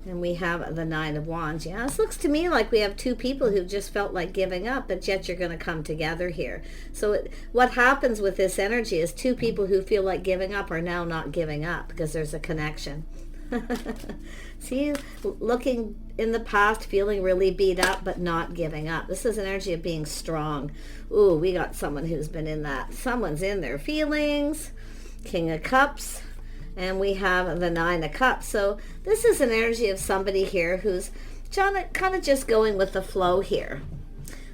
And we have the Nine of Wands. Yeah, this looks to me like we have two people who just felt like giving up, but yet you're going to come together here. So what happens with this energy is two people who feel like giving up are now not giving up because there's a connection. See, looking in the past, feeling really beat up, but not giving up. This is an energy of being strong. Ooh, we got someone who's been in that. Someone's in their feelings. King of Cups. And we have the Nine of Cups. So this is an energy of somebody here who's kind of just going with the flow here.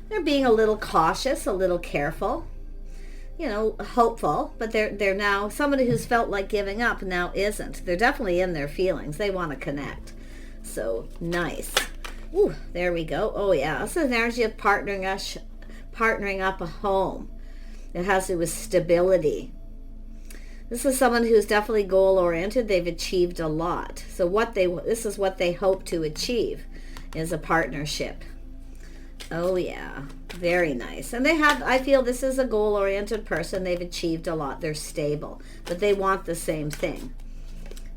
They're being a little cautious, a little careful, you know, hopeful, but they're now somebody who's felt like giving up now isn't. They're definitely in their feelings. They want to connect. So nice. Ooh, there we go. Oh yeah, this is an energy of partnering up a home. It has to do with stability. This is someone who's definitely goal-oriented. They've achieved a lot. So this is what they hope to achieve, is a partnership. Oh yeah, very nice. And I feel this is a goal-oriented person. They've achieved a lot. They're stable, but they want the same thing.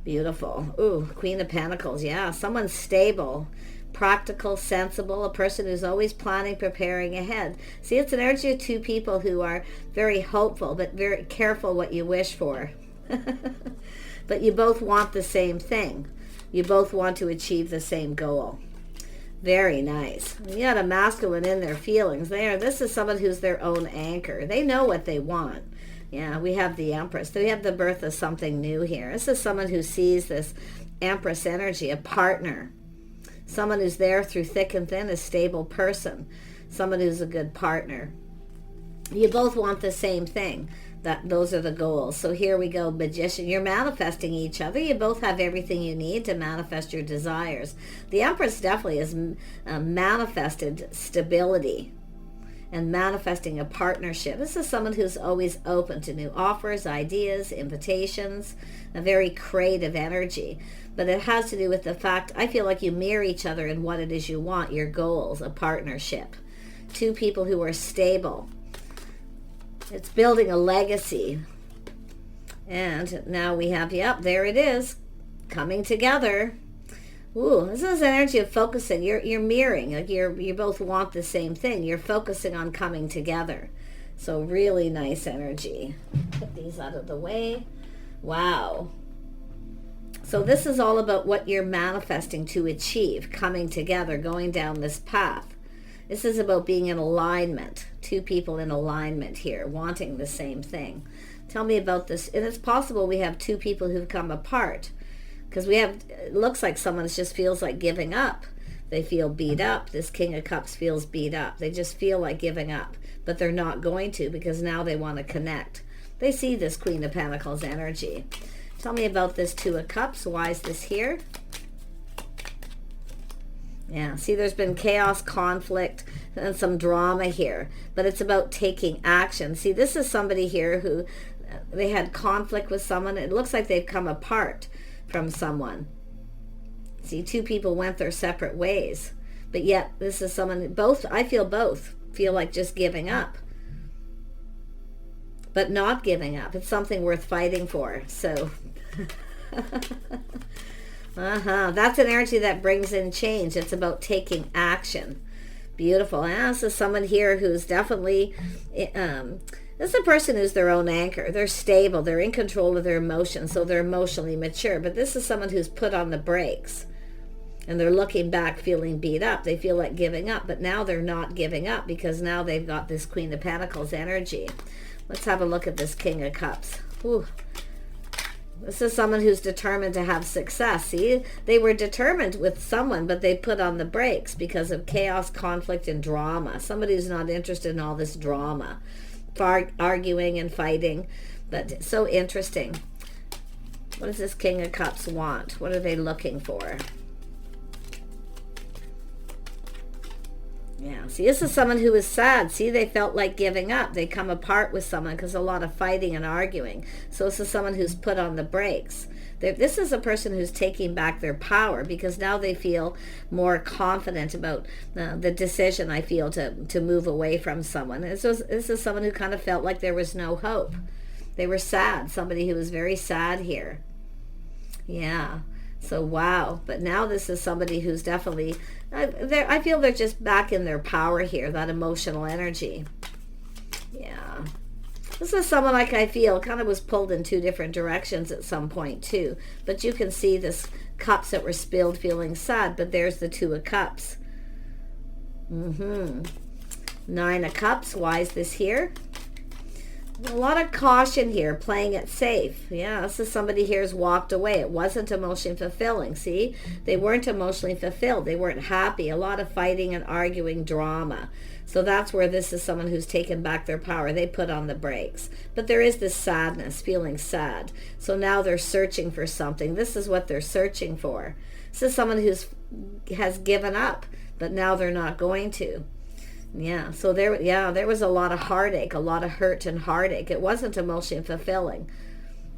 Beautiful. Ooh, Queen of Pentacles. Yeah, someone's stable, practical, sensible, a person who's always planning, preparing ahead. See, it's an energy of two people who are very hopeful, but very careful what you wish for. But you both want the same thing. You both want to achieve the same goal. Very nice. You got a masculine in their feelings. This is someone who's their own anchor. They know what they want. Yeah, we have the Empress. We have the birth of something new here. This is someone who sees this Empress energy, a partner. Someone who's there through thick and thin, a stable person. Someone who's a good partner. You both want the same thing. Those are the goals. So here we go, Magician. You're manifesting each other. You both have everything you need to manifest your desires. The Empress definitely has manifested stability and manifesting a partnership. This is someone who's always open to new offers, ideas, invitations, a very creative energy. But it has to do with the fact, I feel like you mirror each other in what it is you want, your goals, a partnership. Two people who are stable. It's building a legacy. And now we have, yep, there it is, coming together. Ooh, this is energy of focusing. You're mirroring. Like you both want the same thing. You're focusing on coming together. So really nice energy. Put these out of the way. Wow. So this is all about what you're manifesting to achieve, coming together, going down this path. This is about being in alignment. Two people in alignment here, wanting the same thing. Tell me about this. And it's possible we have two people who've come apart. Because it looks like someone just feels like giving up. They feel beat up. This King of Cups feels beat up. They just feel like giving up. But they're not going to, because now they want to connect. They see this Queen of Pentacles energy. Tell me about this Two of Cups. Why is this here? Yeah, see, there's been chaos, conflict, and some drama here. But it's about taking action. See, this is somebody here who, they had conflict with someone. It looks like they've come apart from someone. See, two people went their separate ways. But yet, this is someone, I feel both feel like just giving up. But not giving up. It's something worth fighting for. So... That's an energy that brings in change. It's about taking action. Beautiful. And this is someone here who's definitely, this is a person who's their own anchor. They're stable. They're in control of their emotions, so they're emotionally mature. But this is someone who's put on the brakes. And they're looking back feeling beat up. They feel like giving up. But now they're not giving up because now they've got this Queen of Pentacles energy. Let's have a look at this King of Cups. Ooh. This is someone who's determined to have success. See, they were determined with someone, but they put on the brakes because of chaos, conflict, and drama. Somebody who's not interested in all this drama, arguing and fighting. But so interesting. What does this King of Cups want? What are they looking for? Yeah, see, this is someone who is sad. See, they felt like giving up. They come apart with someone because a lot of fighting and arguing. So this is someone who's put on the brakes. This is a person who's taking back their power because now they feel more confident about the decision, I feel, to move away from someone. This is someone who kind of felt like there was no hope. They were sad. Somebody who was very sad here. Yeah. So wow, but now this is somebody who's definitely, I feel they're just back in their power here, that emotional energy. Yeah. This is someone, like, I feel kind of was pulled in two different directions at some point too. But you can see this cups that were spilled feeling sad, but there's the Two of Cups. Nine of Cups, why is this here? A lot of caution here, playing it safe. Yeah, this is somebody here's walked away. It wasn't emotionally fulfilling. See, they weren't emotionally fulfilled. They weren't happy. A lot of fighting and arguing, drama. So that's where this is someone who's taken back their power. They put on the brakes. But there is this sadness, feeling sad. So now they're searching for something. This is what they're searching for. This is someone has given up, but now they're not going to. Yeah, so there was a lot of heartache, a lot of hurt and heartache. It wasn't emotionally fulfilling.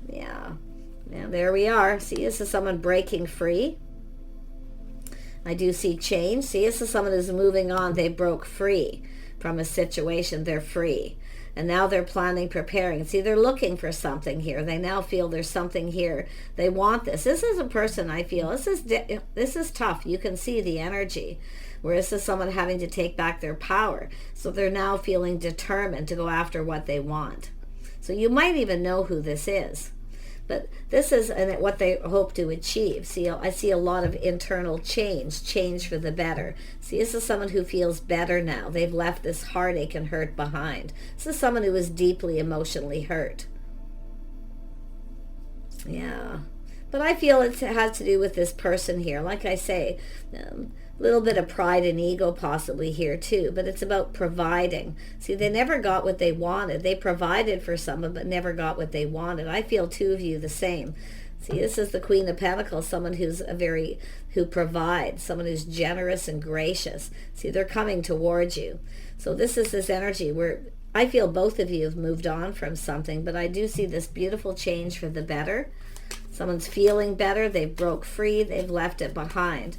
Yeah, there we are. See, this is someone breaking free. I do see change. See, this is someone who's moving on. They broke free from a situation. They're free. And now they're planning, preparing. See, they're looking for something here. They now feel there's something here. They want this. This is a person, I feel. This is tough. You can see the energy. Where this is someone having to take back their power. So they're now feeling determined to go after what they want. So you might even know who this is. But this is what they hope to achieve. See, I see a lot of internal change for the better. See, this is someone who feels better now. They've left this heartache and hurt behind. This is someone who is deeply emotionally hurt. Yeah. But I feel it has to do with this person here. Like I say, little bit of pride and ego possibly here too, but it's about providing. See, they never got what they wanted. They provided for someone but never got what they wanted. I feel two of you the same. See, this is the Queen of Pentacles, someone who provides, someone who's generous and gracious. See, they're coming towards you. So this is this energy where I feel both of you have moved on from something, but I do see this beautiful change for the better. Someone's feeling better. They've broke free. They've left it behind.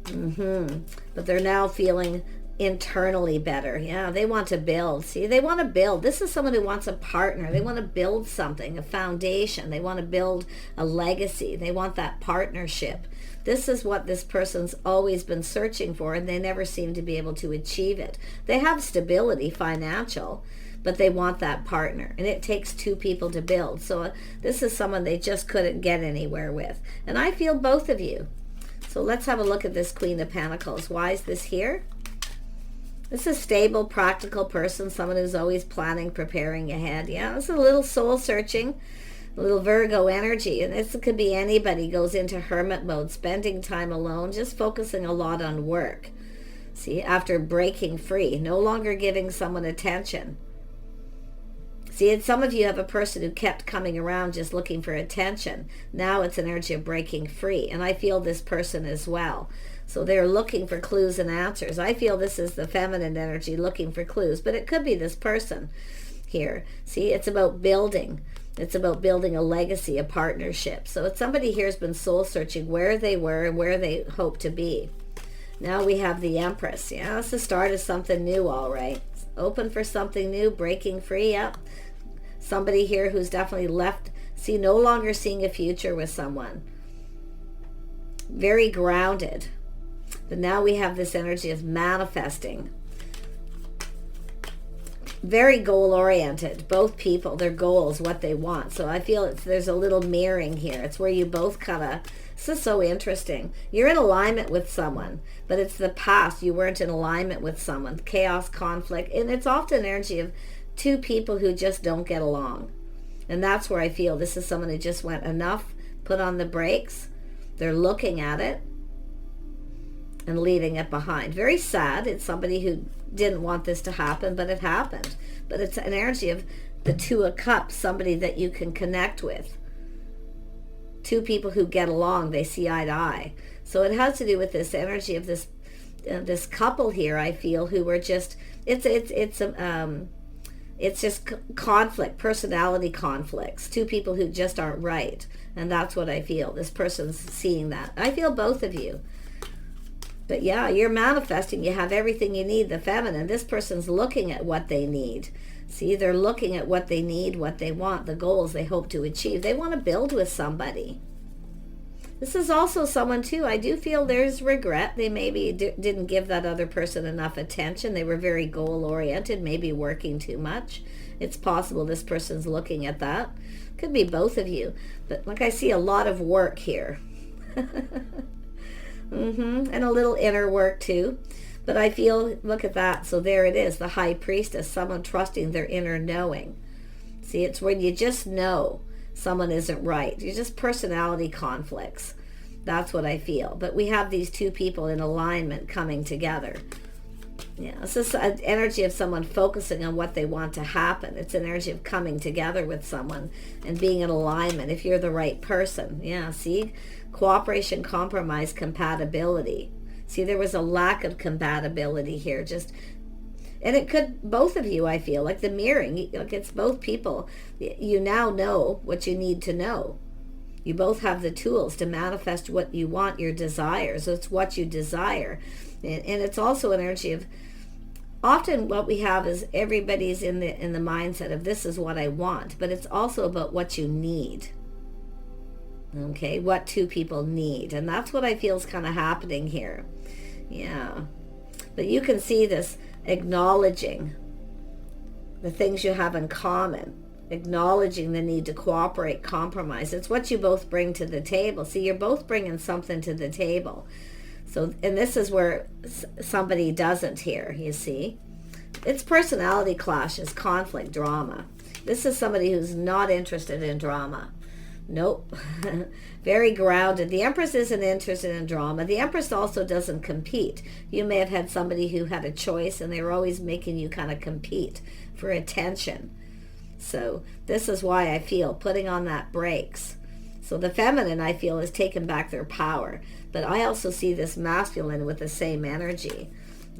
But they're now feeling internally better. Yeah, they want to build. See, they want to build. This is someone who wants a partner. They want to build something, a foundation. They want to build a legacy. They want that partnership. This is what this person's always been searching for, and they never seem to be able to achieve it. They have stability, financial, but they want that partner, and it takes two people to build. So this is someone they just couldn't get anywhere with. And I feel both of you. So let's have a look at this Queen of Pentacles. Why is this here? This is a stable, practical person, someone who's always planning, preparing ahead. Yeah, this is a little soul searching, a little Virgo energy. And this could be anybody, goes into hermit mode, spending time alone, just focusing a lot on work. See, after breaking free, no longer giving someone attention. See, some of you have a person who kept coming around just looking for attention. Now it's an energy of breaking free. And I feel this person as well. So they're looking for clues and answers. I feel this is the feminine energy looking for clues. But it could be this person here. See, it's about building. It's about building a legacy, a partnership. So it's somebody here has been soul searching where they were and where they hope to be. Now we have the Empress. Yeah, it's the start of something new, all right. Open for something new, breaking free. Yep. Somebody here who's definitely left, see, no longer seeing a future with someone. Very grounded. But now we have this energy of manifesting. Very goal-oriented. Both people, their goals, what they want. So I feel there's a little mirroring here. It's where you both kind of, this is so interesting. You're in alignment with someone, but it's the past. You weren't in alignment with someone. Chaos, conflict, and it's often energy of two people who just don't get along. And that's where I feel this is someone who just went enough, put on the brakes. They're looking at it and leaving it behind. Very sad. It's somebody who didn't want this to happen, but it happened. But it's an energy of the Two of Cups, somebody that you can connect with. Two people who get along, they see eye to eye. So it has to do with this energy of this couple here, I feel, who were just, it's just conflict, personality conflicts. Two people who just aren't right. And that's what I feel. This person's seeing that. I feel both of you. But yeah, you're manifesting. You have everything you need, the feminine. This person's looking at what they need. See, they're looking at what they need, what they want, the goals they hope to achieve. They want to build with somebody. This is also someone too, I do feel there's regret. They maybe didn't give that other person enough attention. They were very goal oriented, maybe working too much. It's possible this person's looking at that. Could be both of you. But like I see a lot of work here. And a little inner work too. But I feel, look at that. So there it is, the High Priestess, someone trusting their inner knowing. See, it's when you just know someone isn't right. You're just personality conflicts. That's what I feel. But we have these two people in alignment coming together. Yeah, it's just an energy of someone focusing on what they want to happen. It's an energy of coming together with someone and being in alignment if you're the right person. Yeah, see? Cooperation, compromise, compatibility. See, there was a lack of compatibility here. And it could, both of you, I feel, like the mirroring. Like it's both people. You now know what you need to know. You both have the tools to manifest what you want, your desires. So it's what you desire. And it's also an energy of, often what we have is everybody's in the mindset of this is what I want, but it's also about what you need. Okay, what two people need. And that's what I feel is kind of happening here. Yeah. But you can see this acknowledging the things you have in common, acknowledging the need to cooperate, compromise. It's what you both bring to the table. See, you're both bringing something to the table. So, and this is where somebody doesn't here, you see. It's personality clashes, conflict, drama. This is somebody who's not interested in drama. Nope. Very grounded. The Empress isn't interested in drama. The Empress also doesn't compete. You may have had somebody who had a choice and they were always making you kind of compete for attention. So this is why I feel putting on that brakes. So the feminine, I feel, is taking back their power. But I also see this masculine with the same energy.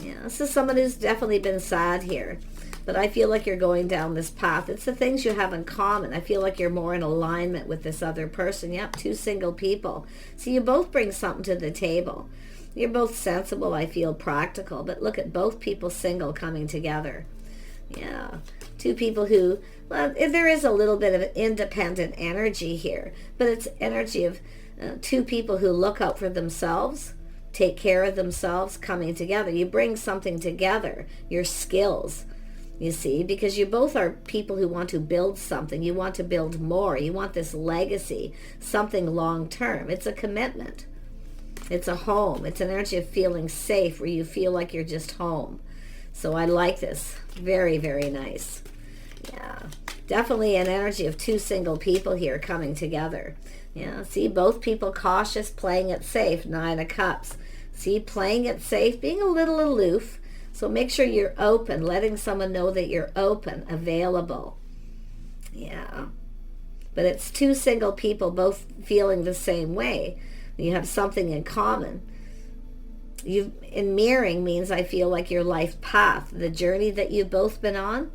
Yeah, this is someone who's definitely been sad here. But I feel like you're going down this path. It's the things you have in common. I feel like you're more in alignment with this other person. Yep, two single people. So you both bring something to the table. You're both sensible, I feel, practical. But look at both people single coming together. Yeah, two people who, well, there is a little bit of independent energy here. But it's energy of two people who look out for themselves, take care of themselves, coming together. You bring something together, your skills. You see, because you both are people who want to build something. You want to build more. You want this legacy, something long term. It's a commitment. It's a home. It's an energy of feeling safe where you feel like you're just home. So I like this. Very, very nice. Yeah, definitely an energy of two single people here coming together. Yeah, see, both people cautious, playing it safe. 9 of Cups. See, playing it safe, being a little aloof. So make sure you're open, letting someone know that you're open, available. Yeah. But it's two single people both feeling the same way. You have something in common. In mirroring means I feel like your life path, the journey that you've both been on,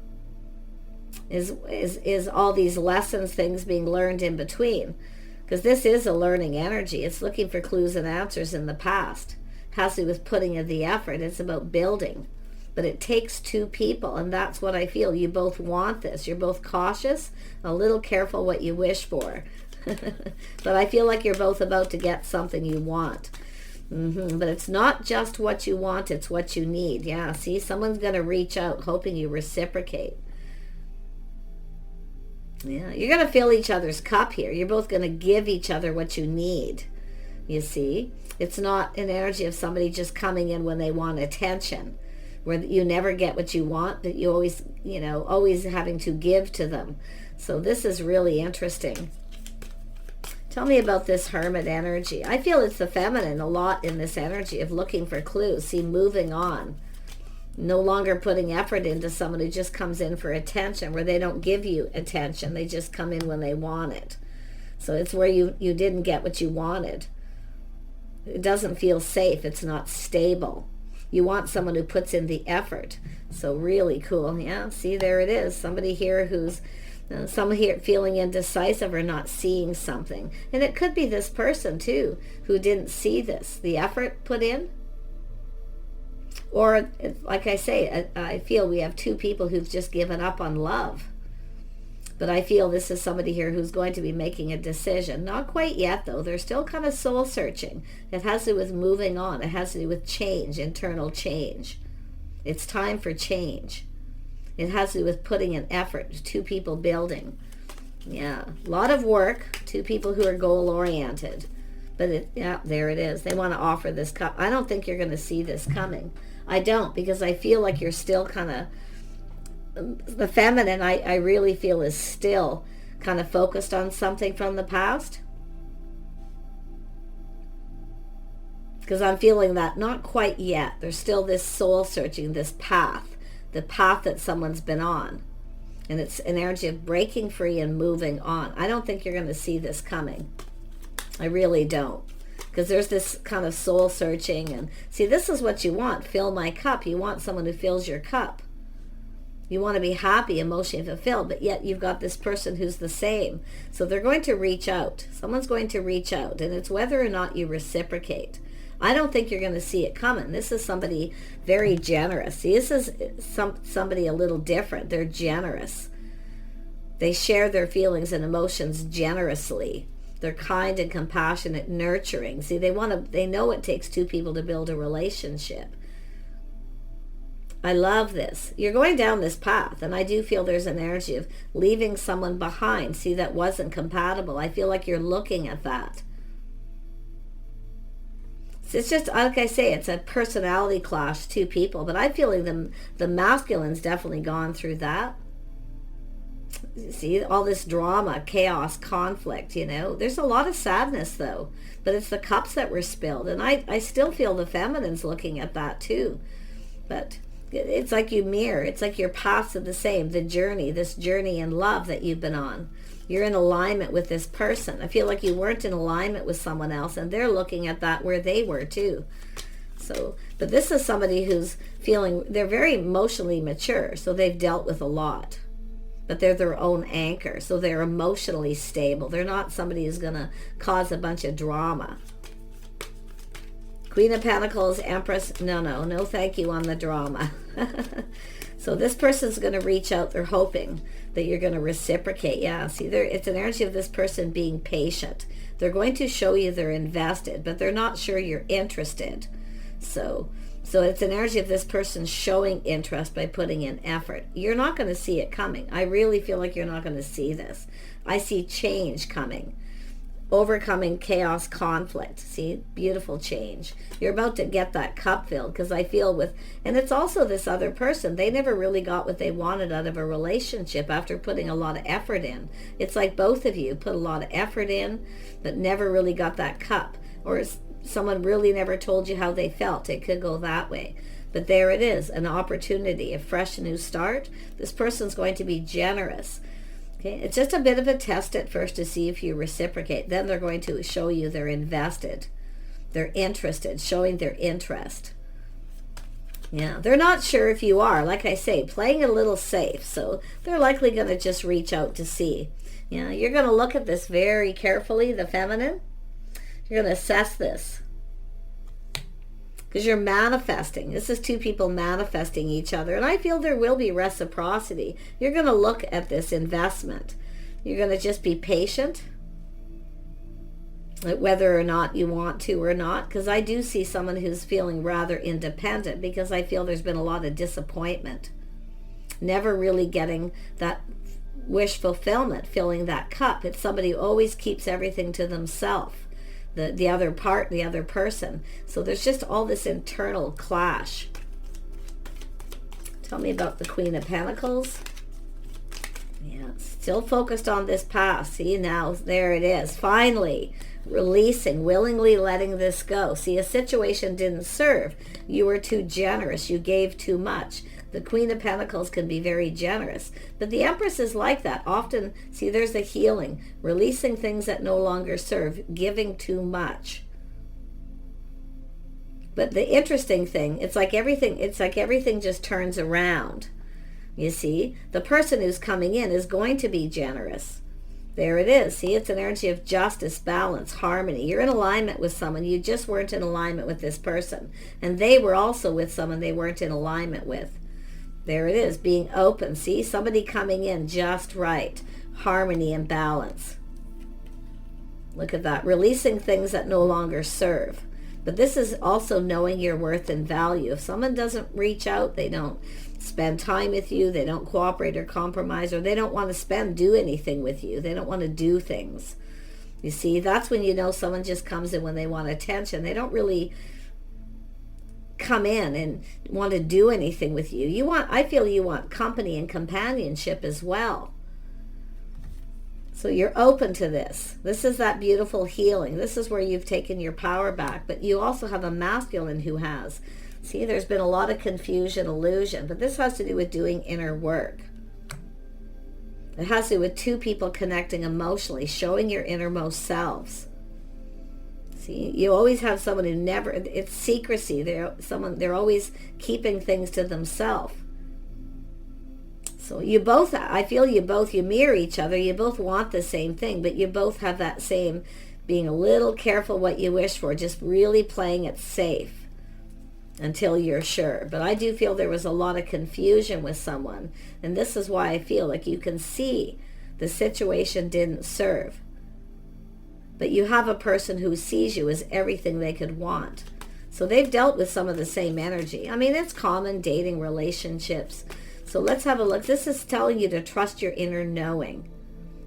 is all these lessons, things being learned in between. Because this is a learning energy. It's looking for clues and answers in the past. Has to do with putting in the effort. It's about building. But it takes two people, and that's what I feel. You both want this. You're both cautious, a little careful what you wish for. But I feel like you're both about to get something you want. But it's not just what you want, it's what you need. Yeah, see, someone's going to reach out hoping you reciprocate. Yeah, you're going to fill each other's cup here. You're both going to give each other what you need. You see, it's not an energy of somebody just coming in when they want attention, where you never get what you want, but you always, always having to give to them. So this is really interesting. Tell me about this Hermit energy. I feel it's the feminine a lot in this energy of looking for clues. See, moving on. No longer putting effort into someone who just comes in for attention, where they don't give you attention. They just come in when they want it. So it's where you didn't get what you wanted. It doesn't feel safe. It's not stable. You want someone who puts in the effort. So really cool. Yeah, see, there it is. Somebody here who's someone here feeling indecisive or not seeing something. And it could be this person too who didn't see this, the effort put in. Or like I say, I feel we have two people who've just given up on love. But I feel this is somebody here who's going to be making a decision. Not quite yet, though. They're still kind of soul searching. It has to do with moving on. It has to do with change, internal change. It's time for change. It has to do with putting an effort, two people building. Yeah, a lot of work, two people who are goal-oriented. But yeah, there it is. They want to offer this cup. I don't think you're going to see this coming. I don't, because I feel like you're still kind of, the feminine, I really feel is still kind of focused on something from the past. Because I'm feeling that not quite yet. There's still this soul searching, this path, the path that someone's been on. And it's an energy of breaking free and moving on. I don't think you're going to see this coming. I really don't. Because there's this kind of soul searching. And see, this is what you want. Fill my cup. You want someone who fills your cup. You want to be happy, emotionally fulfilled, but yet you've got this person who's the same. So they're going to reach out. Someone's going to reach out. And it's whether or not you reciprocate. I don't think you're going to see it coming. This is somebody very generous. See, this is somebody a little different. They're generous. They share their feelings and emotions generously. They're kind and compassionate, nurturing. See, they know it takes two people to build a relationship. I love this. You're going down this path, and I do feel there's an energy of leaving someone behind. See, that wasn't compatible. I feel like you're looking at that. It's just, like I say, it's a personality clash, two people. But I'm feeling the masculine's definitely gone through that. See, all this drama, chaos, conflict, There's a lot of sadness, though. But it's the cups that were spilled. And I still feel the feminine's looking at that, too. But it's like you mirror. It's like your paths are the same. The journey, this journey in love that you've been on. You're in alignment with this person. I feel like you weren't in alignment with someone else, and they're looking at that where they were too. So, but this is somebody who's feeling, they're very emotionally mature, so they've dealt with a lot. But they're their own anchor, so they're emotionally stable. They're not somebody who's going to cause a bunch of drama. Queen of Pentacles, Empress, no thank you on the drama. So this person's going to reach out. They're hoping that you're going to reciprocate. Yeah, see, it's an energy of this person being patient. They're going to show you they're invested, but they're not sure you're interested. So it's an energy of this person showing interest by putting in effort. You're not going to see it coming. I really feel like you're not going to see this. I see change coming. Overcoming chaos, conflict. See, beautiful change. You're about to get that cup filled, because I feel and it's also this other person. They never really got what they wanted out of a relationship after putting a lot of effort in. It's like both of you put a lot of effort in, but never really got that cup. Or someone really never told you how they felt. It could go that way. But there it is, an opportunity, a fresh new start. This person's going to be generous. Okay, it's just a bit of a test at first to see if you reciprocate. Then they're going to show you they're invested. They're interested, showing their interest. Yeah, they're not sure if you are. Like I say, playing a little safe. So they're likely going to just reach out to see. Yeah, you're going to look at this very carefully, the feminine. You're going to assess this. Because you're manifesting. This is two people manifesting each other. And I feel there will be reciprocity. You're going to look at this investment. You're going to just be patient. Whether or not you want to or not. Because I do see someone who's feeling rather independent. Because I feel there's been a lot of disappointment. Never really getting that wish fulfillment. Filling that cup. It's somebody who always keeps everything to themselves. The other part, the other person. So there's just all this internal clash. Tell me about the Queen of Pentacles. Yeah, still focused on this past. See, now there it is. Finally, releasing, willingly letting this go. See, a situation didn't serve. You were too generous. You gave too much. The Queen of Pentacles can be very generous. But the Empress is like that. Often, see, there's a healing. Releasing things that no longer serve. Giving too much. But the interesting thing, it's like everything just turns around. You see, the person who's coming in is going to be generous. There it is. See, it's an energy of justice, balance, harmony. You're in alignment with someone. You just weren't in alignment with this person. And they were also with someone they weren't in alignment with. There it is, being open. See, somebody coming in just right. harmony and balance. Look at that. Releasing things that no longer serve. But this is also knowing your worth and value. If someone doesn't reach out, they don't spend time with you, they don't cooperate or compromise, or they don't want to do anything with you, they don't want to do things. You see, that's when you know someone just comes in when they want attention. They don't really come in and want to do anything with you. I feel you want company and companionship as well. So you're open to this. This is that beautiful healing. This is where you've taken your power back. But you also have a masculine who has. See, there's been a lot of confusion, illusion. But this has to do with doing inner work. It has to do with two people connecting emotionally, showing your innermost selves. See, you always have someone who never, it's secrecy. They're always keeping things to themselves. So you both, I feel you mirror each other. You both want the same thing, but you both have that same being a little careful what you wish for, just really playing it safe until you're sure. But I do feel there was a lot of confusion with someone, and this is why I feel like you can see the situation didn't serve. But you have a person who sees you as everything they could want. So they've dealt with some of the same energy. I mean, it's common dating relationships. So let's have a look. This is telling you to trust your inner knowing.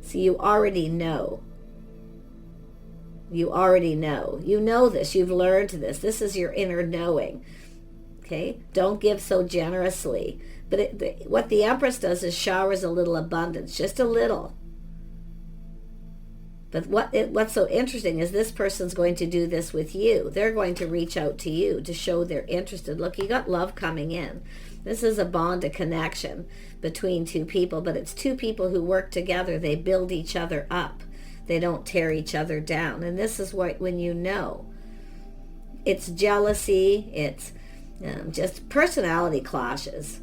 So you already know. You already know. You know this. You've learned this. This is your inner knowing. Okay? Don't give so generously. But what the Empress does is showers a little abundance, just a little. But what's so interesting is this person's going to do this with you. They're going to reach out to you to show they're interested. Look, you got love coming in. This is a bond, a connection between two people, but it's two people who work together. They build each other up. They don't tear each other down. And this is when you know. It's jealousy. It's just personality clashes.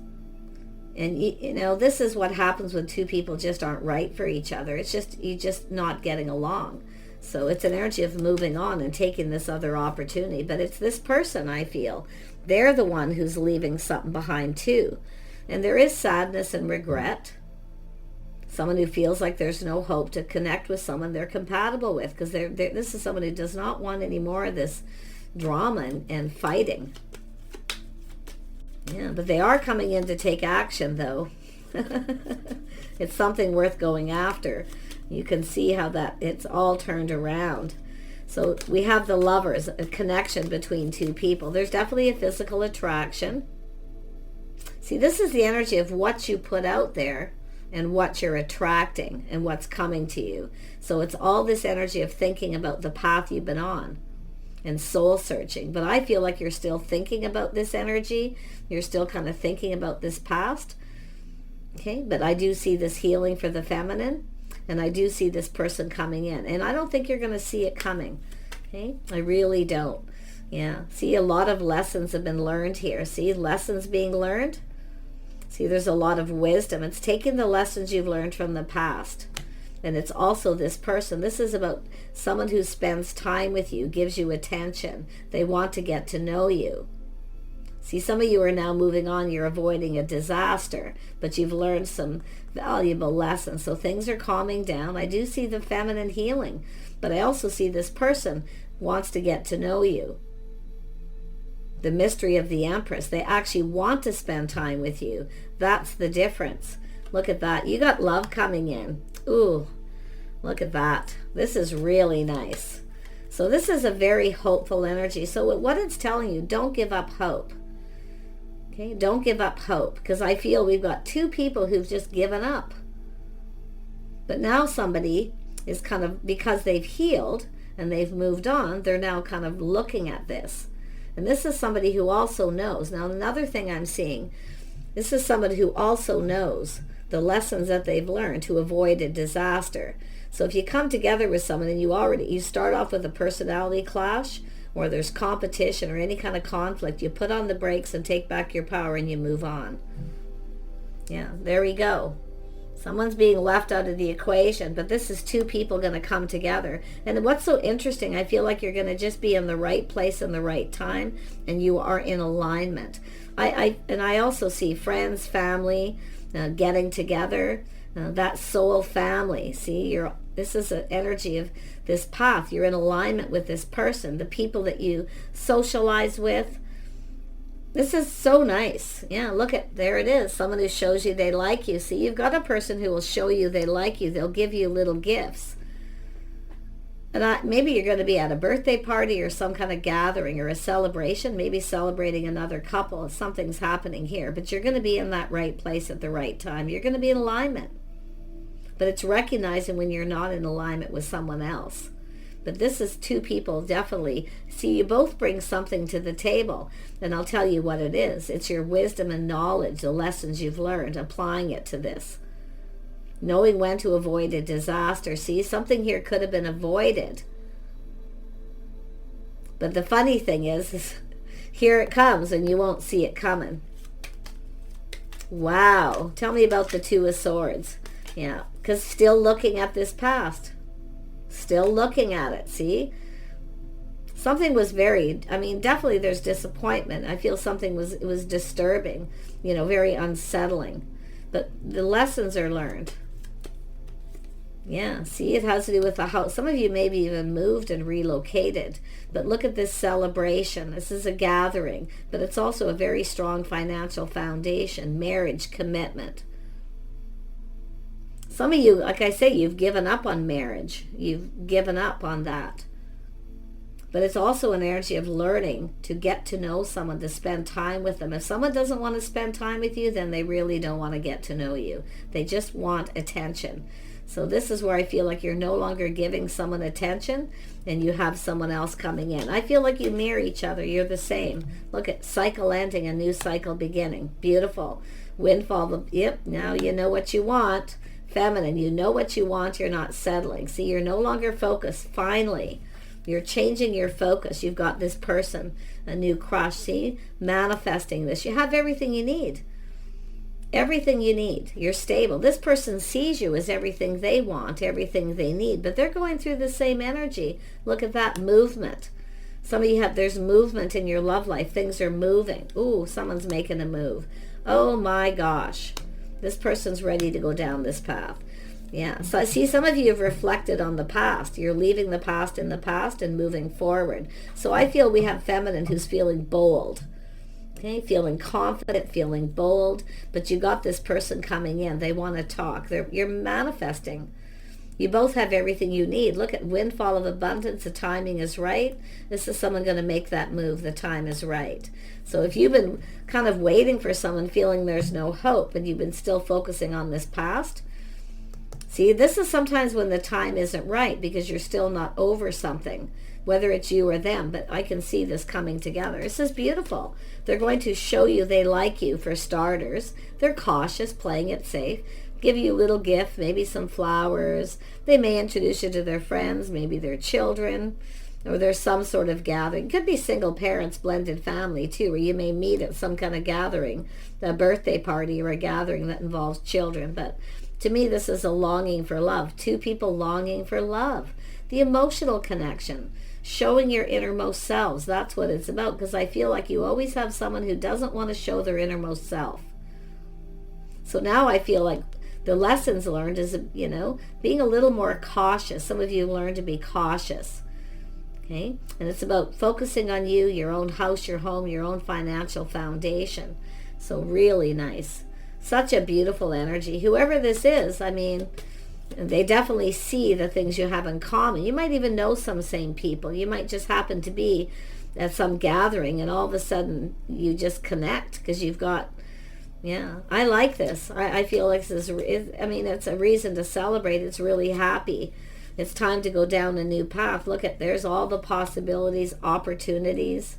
And you know, this is what happens when two people just aren't right for each other. It's just, you're just not getting along. So it's an energy of moving on and taking this other opportunity. But it's this person, I feel. They're the one who's leaving something behind too. And there is sadness and regret. Someone who feels like there's no hope to connect with someone they're compatible with. Because this is someone who does not want any more of this drama and fighting. Yeah, but they are coming in to take action, though. It's something worth going after. You can see how it's all turned around. So we have the Lovers, a connection between two people. There's definitely a physical attraction. See, this is the energy of what you put out there and what you're attracting and what's coming to you. So it's all this energy of thinking about the path you've been on and soul searching. But I feel like you're still thinking about this energy. You're still kind of thinking about this past. Okay, but I do see this healing for the feminine, and I do see this person coming in. And I don't think you're going to see it coming. Okay, I really don't. Yeah, see, a lot of lessons have been learned here. See, lessons being learned. See, there's a lot of wisdom. It's taking the lessons you've learned from the past. And it's also this person. This is about someone who spends time with you, gives you attention. They want to get to know you. See, some of you are now moving on. You're avoiding a disaster, but you've learned some valuable lessons. So things are calming down. I do see the feminine healing, but I also see this person wants to get to know you. The mystery of the Empress. They actually want to spend time with you. That's the difference. Look at that. You got love coming in. Ooh, look at that. This is really nice. So this is a very hopeful energy. So what it's telling you, don't give up hope. Okay, don't give up hope, because I feel we've got two people who've just given up. But now somebody is kind of, because they've healed and they've moved on, they're now kind of looking at this. And this is somebody who also knows. Now, another thing I'm seeing, this is somebody who also knows the lessons that they've learned to avoid a disaster. So if you come together with someone and you start off with a personality clash, or there's competition or any kind of conflict, you put on the brakes and take back your power and you move on. Yeah, there we go. Someone's being left out of the equation, but this is two people going to come together. And what's so interesting, I feel like you're going to just be in the right place in the right time, and you are in alignment. I also see friends, family, getting together. That soul family. See, this is an energy of this path. You're in alignment with this person, the people that you socialize with. This is so nice. Yeah, look at, there it is. Someone who shows you they like you. See, you've got a person who will show you they like you. They'll give you little gifts. And maybe you're going to be at a birthday party or some kind of gathering or a celebration, maybe celebrating another couple. Something's happening here, but you're going to be in that right place at the right time. You're going to be in alignment. But it's recognizing when you're not in alignment with someone else. But this is two people definitely. See, you both bring something to the table, and I'll tell you what it is. It's your wisdom and knowledge, the lessons you've learned, applying it to this. Knowing when to avoid a disaster. See, something here could have been avoided. But the funny thing is here it comes and you won't see it coming. Wow. Tell me about the Two of Swords. Yeah, because still looking at this past. Still looking at it, see? Something was definitely there's disappointment. I feel something was disturbing, very unsettling. But the lessons are learned. Yeah, see, it has to do with the house. Some of you maybe even moved and relocated. But look at this celebration. This is a gathering, but it's also a very strong financial foundation, marriage, commitment. Some of you, like I say, you've given up on marriage. You've given up on that. But it's also an energy of learning to get to know someone, to spend time with them. If someone doesn't want to spend time with you, then they really don't want to get to know you. They just want attention. So this is where I feel like you're no longer giving someone attention and you have someone else coming in. I feel like you mirror each other. You're the same. Look at cycle ending, a new cycle beginning. Beautiful. Windfall. Yep, now you know what you want. Feminine, you know what you want. You're not settling. See, you're no longer focused. Finally, you're changing your focus. You've got this person, a new crush. See, manifesting this. You have everything you need. Everything you need. You're stable. This person sees you as everything they want, everything they need, but they're going through the same energy. Look at that movement. Some of you there's movement in your love life. Things are moving. Ooh, someone's making a move. Oh my gosh. This person's ready to go down this path. Yeah. So I see some of you have reflected on the past. You're leaving the past in the past and moving forward. So I feel we have feminine who's feeling bold. Okay, feeling confident, feeling bold, but you got this person coming in. They want to talk. You're manifesting. You both have everything you need. Look at windfall of abundance. The timing is right. This is someone going to make that move. The time is right. So if you've been kind of waiting for someone, feeling there's no hope, and you've been still focusing on this past, see, this is sometimes when the time isn't right because you're still not over something, whether it's you or them, but I can see this coming together. This is beautiful. They're going to show you they like you for starters. They're cautious, playing it safe, give you a little gift, maybe some flowers. They may introduce you to their friends, maybe their children, or there's some sort of gathering. It could be single parents, blended family too, where you may meet at some kind of gathering, a birthday party or a gathering that involves children. But to me, this is a longing for love. Two people longing for love. The emotional connection. Showing your innermost selves. That's what it's about, because I feel like you always have someone who doesn't want to show their innermost self. So now I feel like the lessons learned is, being a little more cautious. Some of you learn to be cautious. Okay? And it's about focusing on you, your own house, your home, your own financial foundation. So really nice. Such a beautiful energy. Whoever this is, they definitely see the things you have in common. You might even know some same people. You might just happen to be at some gathering and all of a sudden you just connect because you've got, I like this. I feel like this is, it's a reason to celebrate. It's really happy. It's time to go down a new path. Look there's all the possibilities, opportunities,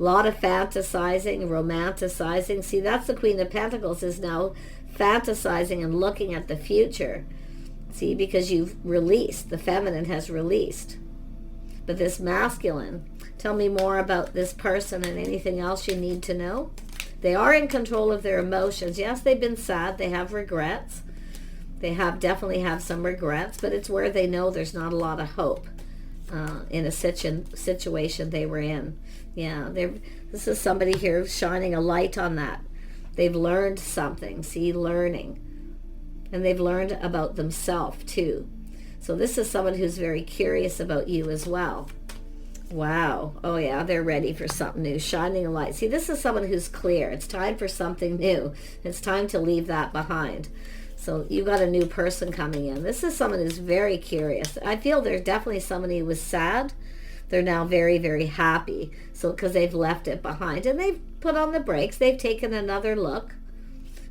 a lot of fantasizing, romanticizing. See, that's the Queen of Pentacles is now fantasizing and looking at the future. See, because you've released, the feminine has released. But this masculine, tell me more about this person and anything else you need to know. They are in control of their emotions. Yes, they've been sad. They have regrets. They definitely have some regrets, but it's where they know there's not a lot of hope in a situation they were in. Yeah, this is somebody here shining a light on that. They've learned something. See, learning. And they've learned about themselves too. So this is someone who's very curious about you as well. Wow. Oh yeah, they're ready for something new. Shining a light. See, this is someone who's clear. It's time for something new. It's time to leave that behind. So you've got a new person coming in. This is someone who's very curious. I feel there's definitely somebody who was sad. They're now very, very happy. So because they've left it behind. And they've put on the brakes. They've taken another look.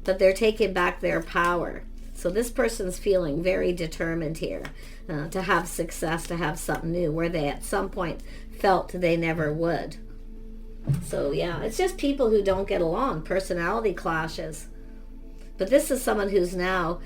But they're taking back their power. So this person's feeling very determined here to have success, to have something new, where they at some point felt they never would. So yeah, it's just people who don't get along, personality clashes. But this is someone who's now,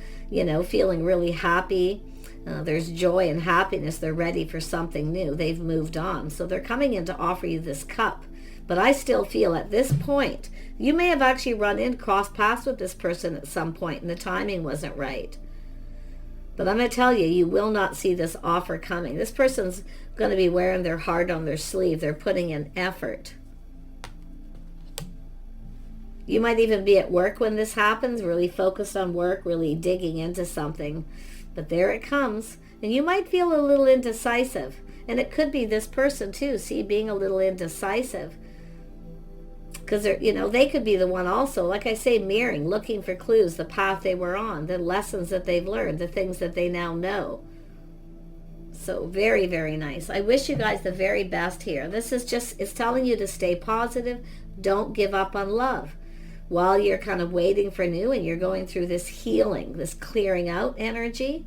feeling really happy. There's joy and happiness. They're ready for something new. They've moved on. So they're coming in to offer you this cup. But I still feel at this point, you may have actually crossed paths with this person at some point and the timing wasn't right. But I'm going to tell you, you will not see this offer coming. This person's going to be wearing their heart on their sleeve. They're putting in effort. You might even be at work when this happens, really focused on work, really digging into something. But there it comes. And you might feel a little indecisive. And it could be this person too, see, being a little indecisive. Because they could be the one also, like I say, mirroring, looking for clues, the path they were on, the lessons that they've learned, the things that they now know. So very, very nice. I wish you guys the very best here. This is it's telling you to stay positive. Don't give up on love. While you're kind of waiting for new and you're going through this healing, this clearing out energy,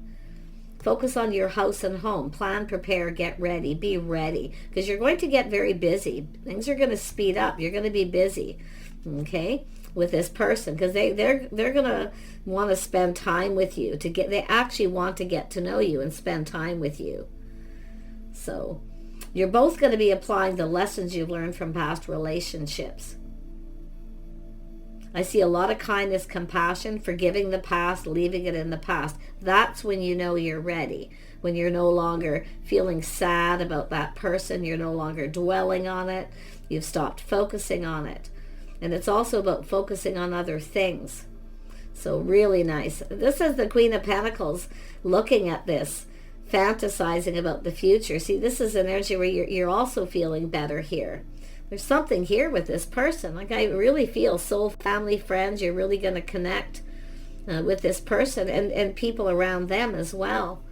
focus on your house and home. Plan, prepare, get ready. Be ready. Because you're going to get very busy. Things are going to speed up. You're going to be busy, okay, with this person. Because they're going to want to spend time with you. They actually want to get to know you and spend time with you. So you're both going to be applying the lessons you've learned from past relationships. I see a lot of kindness, compassion, forgiving the past, leaving it in the past. That's when you know you're ready. When you're no longer feeling sad about that person. You're no longer dwelling on it. You've stopped focusing on it. And it's also about focusing on other things. So really nice. This is the Queen of Pentacles looking at this, fantasizing about the future. See, this is an energy where you're also feeling better here. There's something here with this person. Like I really feel soul, family, friends, you're really going to connect with this person and people around them as well.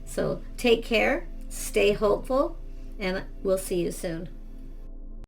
So take care, stay hopeful, and we'll see you soon.